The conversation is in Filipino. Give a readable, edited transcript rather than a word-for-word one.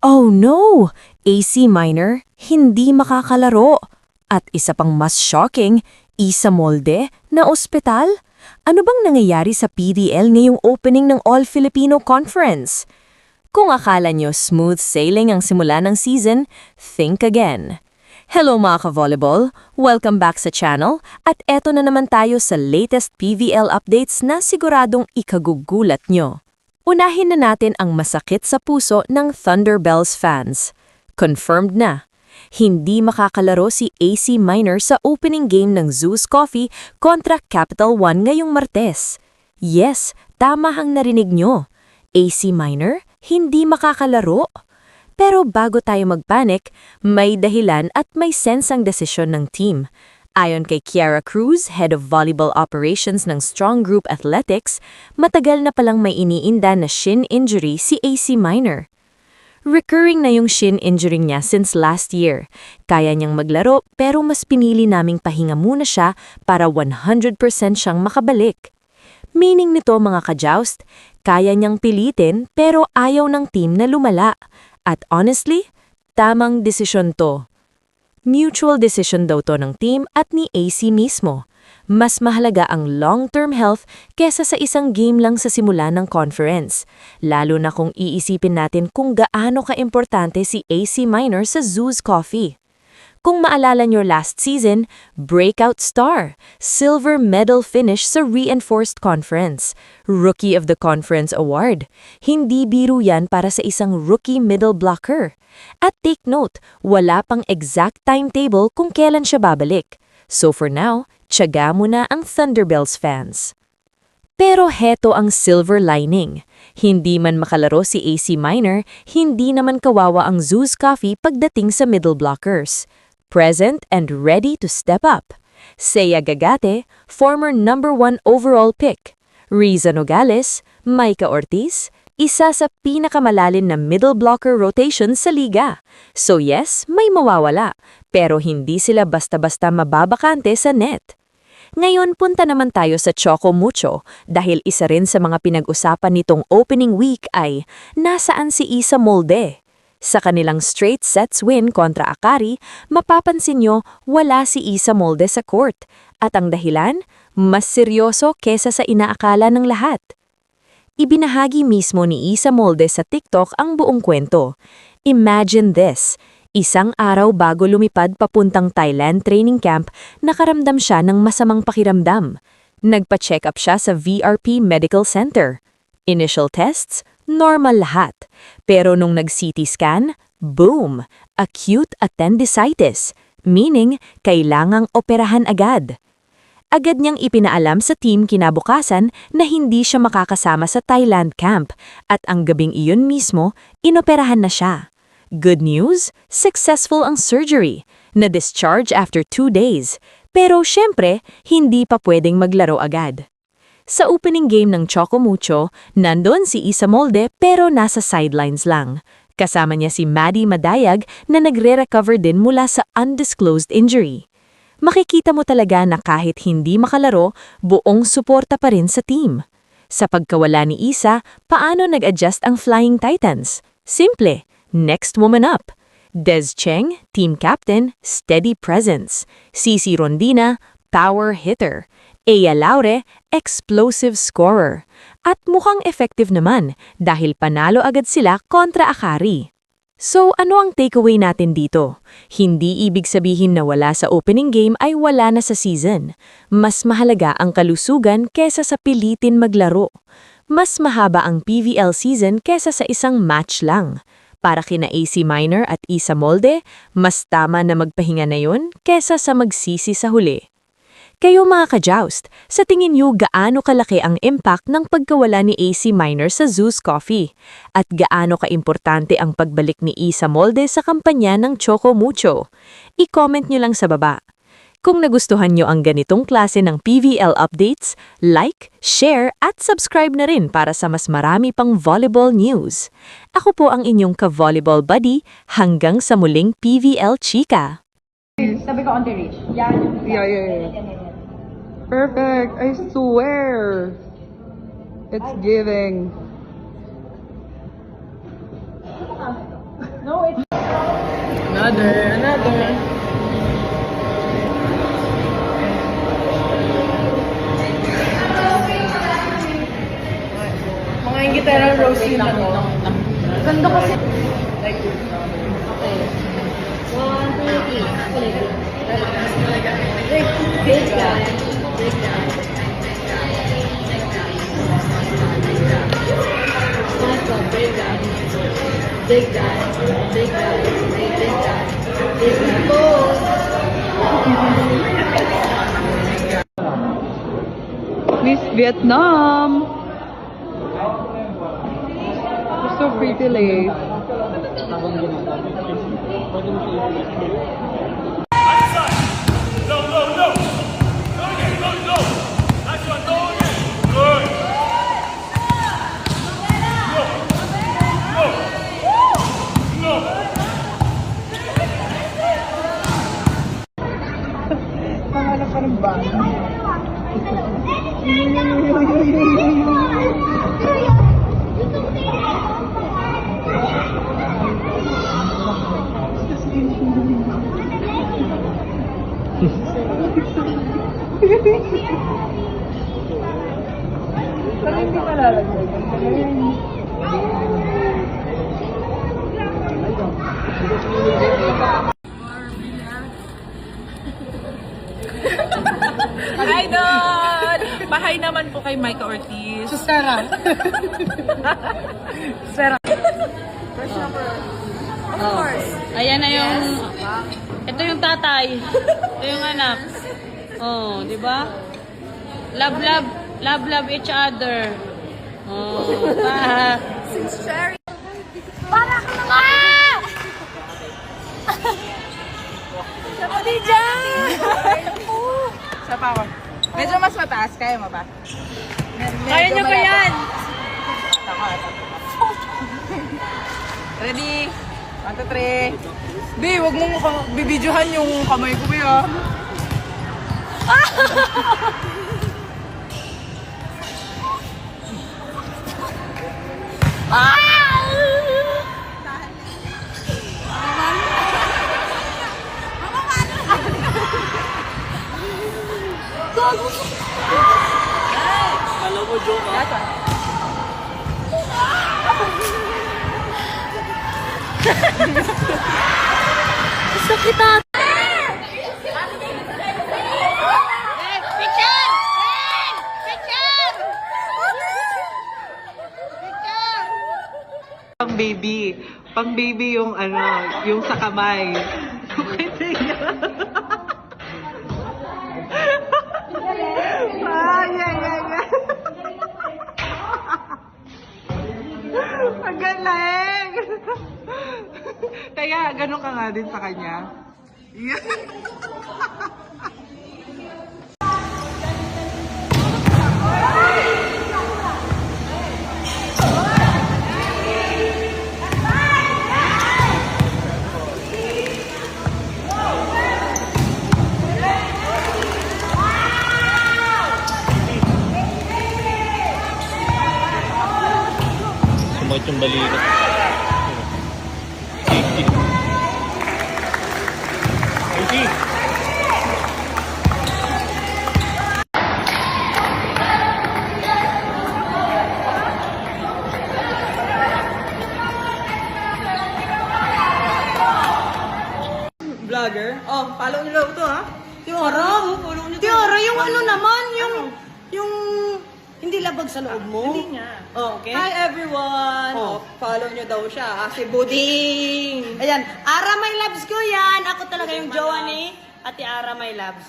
Oh no! AC Minor, hindi makakalaro. At isa pang mas shocking, Isa Molde na ospital? Ano bang nangyayari sa PDL ngayong opening ng All-Filipino Conference? Kung akala nyo smooth sailing ang simula ng season, think again. Hello mga ka-volleyball! Welcome back sa channel at eto na naman tayo sa latest PVL updates na siguradong ikagugulat nyo. Unahin na natin ang masakit sa puso ng Thunderbells fans. Confirmed na. Hindi makakalaro si AC Minor sa opening game ng Zeus Coffee kontra Capital One ngayong Martes. Yes, tama ang narinig nyo. AC Minor, hindi makakalaro. Pero bago tayo magpanik, may dahilan at may sense ang desisyon ng team. Ayon kay Kiara Cruz, Head of Volleyball Operations ng Strong Group Athletics, matagal na palang may iniinda na shin injury si AC Minor. Recurring na yung shin injury niya since last year. Kaya niyang maglaro pero mas pinili naming pahinga muna siya para 100% siyang makabalik. Meaning nito mga ka-joust, kaya niyang pilitin pero ayaw ng team na lumala. At honestly, tamang desisyon to. Mutual decision daw to ng team at ni AC mismo. Mas mahalaga ang long-term health kesa sa isang game lang sa simula ng conference. Lalo na kung iisipin natin kung gaano ka-importante si AC Minor sa Zeus Coffee. Kung maalala nyo last season, breakout star, silver medal finish sa Reinforced Conference, Rookie of the Conference Award. Hindi biro yan para sa isang rookie middle blocker. At take note, wala pang exact timetable kung kailan siya babalik. So for now, tiyaga mo na ang Thunderbells fans. Pero heto ang silver lining. Hindi man makalaro si AC Minor, hindi naman kawawa ang Zeus Coffee pagdating sa middle blockers. Present and ready to step up. Seiya Gagate, former #1 overall pick. Riza Nogales, Maika Ortiz, isa sa pinakamalalim na middle blocker rotation sa liga. So yes, may mawawala, pero hindi sila basta-basta mababakante sa net. Ngayon punta naman tayo sa Choco Mucho dahil isa rin sa mga pinag-usapan nitong opening week ay nasaan si Isa Molde. Sa kanilang straight sets win kontra Akari, mapapansin nyo wala si Isa Molde sa court. At ang dahilan, mas seryoso kesa sa inaakala ng lahat. Ibinahagi mismo ni Isa Molde sa TikTok ang buong kwento. Imagine this, isang araw bago lumipad papuntang Thailand training camp, nakaramdam siya ng masamang pakiramdam. Nagpa-check up siya sa VRP Medical Center. Initial tests, normal lahat. Pero nung nag-CT scan, boom! Acute appendicitis, meaning kailangang operahan agad. Agad niyang ipinaalam sa team kinabukasan na hindi siya makakasama sa Thailand camp at ang gabing iyon mismo, inoperahan na siya. Good news, successful ang surgery, na-discharge after 2 days. Pero syempre, hindi pa pwedeng maglaro agad. Sa opening game ng Choco Mucho, nandun si Isa Molde pero nasa sidelines lang. Kasama niya si Maddie Madayag na nagre-recover din mula sa undisclosed injury. Makikita mo talaga na kahit hindi makalaro, buong suporta pa rin sa team. Sa pagkawala ni Isa, paano nag-adjust ang Flying Titans? Simple, next woman up. Des Cheng, team captain, steady presence. Cici Rondina, power hitter. Ea Laure, explosive scorer. At mukhang effective naman dahil panalo agad sila kontra Akari. So ano ang takeaway natin dito? Hindi ibig sabihin na wala sa opening game ay wala na sa season. Mas mahalaga ang kalusugan kesa sa pilitin maglaro. Mas mahaba ang PVL season kesa sa isang match lang. Para kina AC Minor at Isa Molde, mas tama na magpahinga na yun kesa sa magsisi sa huli. Kayo mga ka-joust, sa tingin niyo gaano kalaki ang impact ng pagkawala ni AC Minor sa Zeus Coffee? At gaano kaimportante ang pagbalik ni Isa Molde sa kampanya ng Choco Mucho? I-comment niyo lang sa baba. Kung nagustuhan niyo ang ganitong klase ng PVL updates, like, share at subscribe na rin para sa mas marami pang volleyball news. Ako po ang inyong ka-volleyball buddy hanggang sa muling PVL Chika. Sabi ko on the reach. Yan. Yeah. Perfect. I swear. It's giving. Another. Mga yung gitara Rosie na to. Ganda kasi. Miss Vietnam. You're so pretty, late. No, no, no. Go again, go, go. Nice one, go again. Good. Go. Go. No. Pangalan pa ng bata. Parang hindi malalagay. Hi, Don! Bahay naman po kay Micah Ortiz. Sarah. Ayan na yung... Ito yung tatay. Ito yung anak. Oh, di ba? Love, love, love, love each other. Oh, Para ka na nga! Sabi dyan! Sa pa ako. Medyo mas mataas. Kaya mo ba? Kaya nyo pa yan! Ready? 1, 2, 3. Di, wag mo bibidyohan yung kamay ko, Bea. Pang baby. Pang baby yung ano, yung sa kamay. Ay, ay, ay, ay. Ang galing! Kaya, ganun ka nga din sa kanya. Sumakit yung balikat. Safety. Safety. Vlogger? Oh, follow nyo lang ito ha. Tiara, yung ano naman, yung hindi labag sa loob mo. Hindi nga. Oh, okay. Hi everyone. Oh, follow nyo daw siya. Si Buding. Ayan, Ara My Loves ko yan. Ako talaga yung jowa ni Ate Ara My Loves.